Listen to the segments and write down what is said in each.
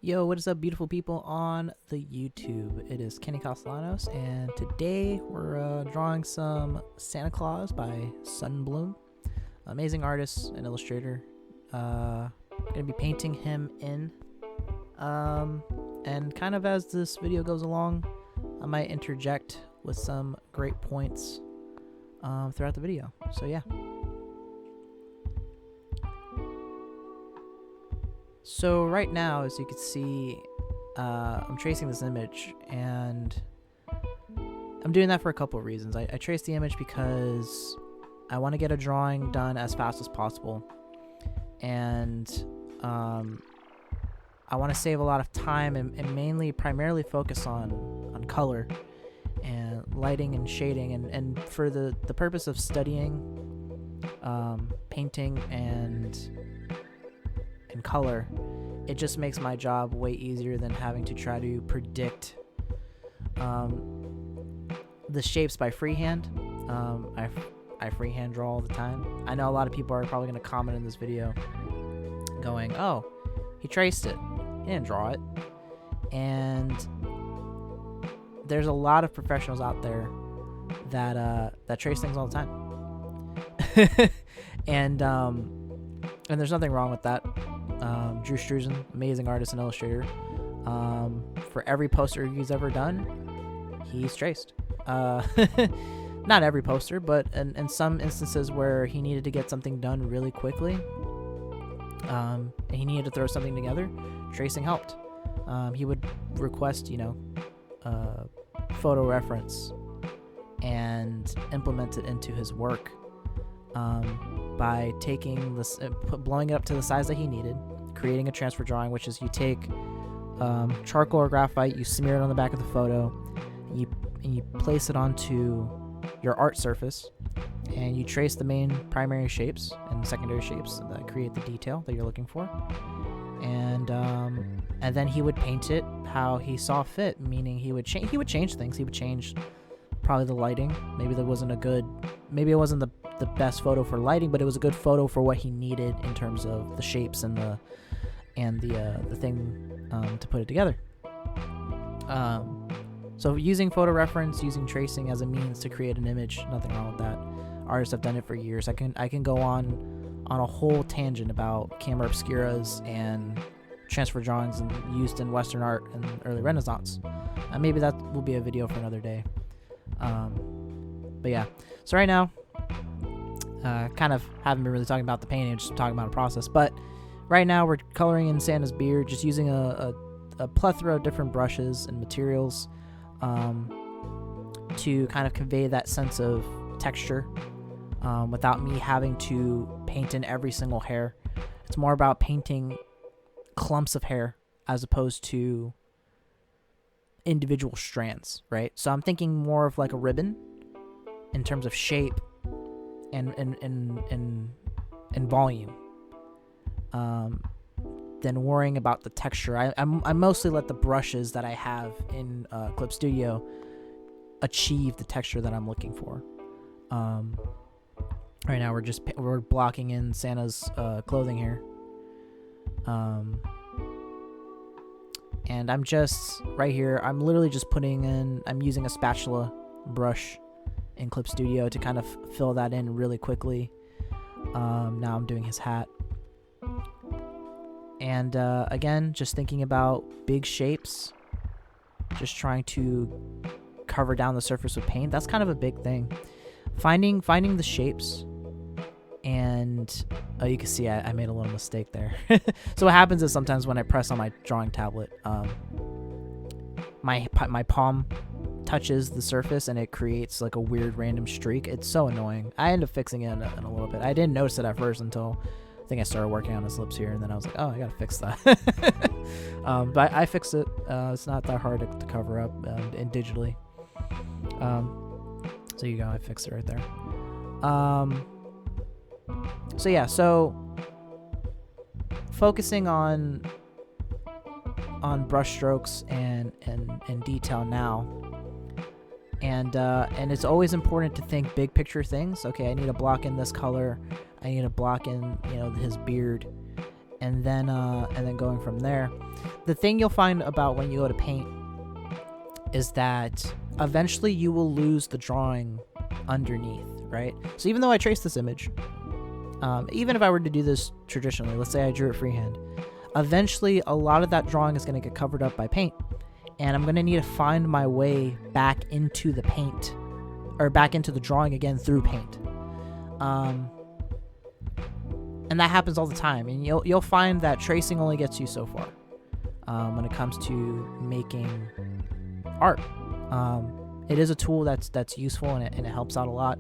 Yo, what is up, beautiful people on the YouTube? It is Kenny Castellanos, and today we're drawing some Santa Claus by Sundblom. Amazing artist and illustrator. Gonna be painting him in. And kind of as this video goes along, I might interject with some great points throughout the video. So yeah. So right now, as you can see, I'm tracing this image, and I'm doing that for a couple of reasons. I trace the image because I want to get a drawing done as fast as possible, and I want to save a lot of time and primarily focus on color and lighting and shading, and for the purpose of studying painting and color, it just makes my job way easier than having to try to predict the shapes by freehand. I freehand draw all the time. I know a lot of people are probably going to comment in this video going, oh, he traced it, he didn't draw it. And there's a lot of professionals out there that trace things all the time. and there's nothing wrong with that. Drew Struzan, amazing artist and illustrator. For every poster he's ever done, he's traced. Not every poster, but in some instances where he needed to get something done really quickly, and he needed to throw something together, tracing helped. He would request, photo reference and implement it into his work by taking this, blowing it up to the size that he needed, creating a transfer drawing, which is you take charcoal or graphite, you smear it on the back of the photo, and you place it onto your art surface, and you trace the main primary shapes and secondary shapes that create the detail that you're looking for, and then he would paint it how he saw fit, meaning he would change things. He would change probably the lighting. Maybe it wasn't the best photo for lighting, but it was a good photo for what he needed in terms of the shapes and the thing to put it together. So using photo reference, using tracing as a means to create an image, nothing wrong with that. Artists have done it for years. I can go on a whole tangent about camera obscuras and transfer drawings and used in Western art and early Renaissance. Maybe that will be a video for another day. But yeah, so right now, kind of haven't been really talking about the painting, just talking about a process. But right now we're coloring in Santa's beard, just using a plethora of different brushes and materials to kind of convey that sense of texture without me having to paint in every single hair. It's more about painting clumps of hair as opposed to individual strands, right? So I'm thinking more of like a ribbon in terms of shape and volume, than worrying about the texture. I mostly let the brushes that I have in Clip Studio achieve the texture that I'm looking for. Right now we're blocking in Santa's clothing here, and I'm just right here. I'm literally just I'm using a spatula brush in Clip Studio to kind of fill that in really quickly. Now I'm doing his hat. And again, just thinking about big shapes, just trying to cover down the surface with paint. That's kind of a big thing. Finding the shapes, and you can see I made a little mistake there. So what happens is sometimes when I press on my drawing tablet, my palm touches the surface and it creates like a weird random streak. It's so annoying. I end up fixing it in a little bit. I didn't notice it at first until I think I started working on his lips here, and then I was like, oh, I gotta fix that. But I fixed it. It's not that hard to cover up and digitally. So you go, I fixed it right there. So yeah, so focusing on brush strokes and detail now. And it's always important to think big picture things. Okay, I need to block in this color. I need to block in, his beard. and then going from there. The thing you'll find about when you go to paint is that eventually you will lose the drawing underneath, right? So even though I traced this image, even if I were to do this traditionally, let's say I drew it freehand, eventually a lot of that drawing is going to get covered up by paint, and I'm going to need to find my way back into the paint, or back into the drawing again through paint. And that happens all the time, and you'll find that tracing only gets you so far when it comes to making art. It is a tool that's useful, and it helps out a lot.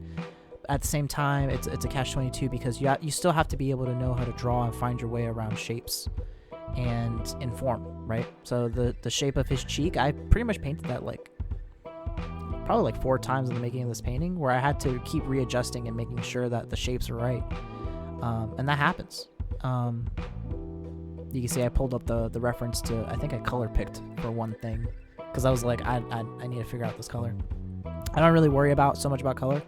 At the same time, it's a catch-22 because you still have to be able to know how to draw and find your way around shapes and in form, right? So the shape of his cheek, I pretty much painted that probably 4 times in the making of this painting, where I had to keep readjusting and making sure that the shapes are right. And that happens. You can see I pulled up the reference to, I think I color picked for one thing, because I was like, I need to figure out this color. I don't really worry so much about color.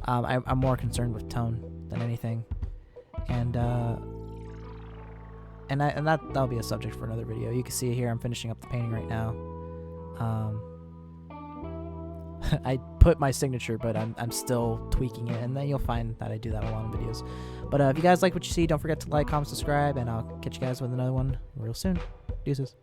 I'm more concerned with tone than anything, and that'll be a subject for another video. You can see here I'm finishing up the painting right now. I put my signature, but I'm still tweaking it, and then you'll find that I do that a lot in videos. But if you guys like what you see, don't forget to like, comment, subscribe, and I'll catch you guys with another one real soon. Deuces.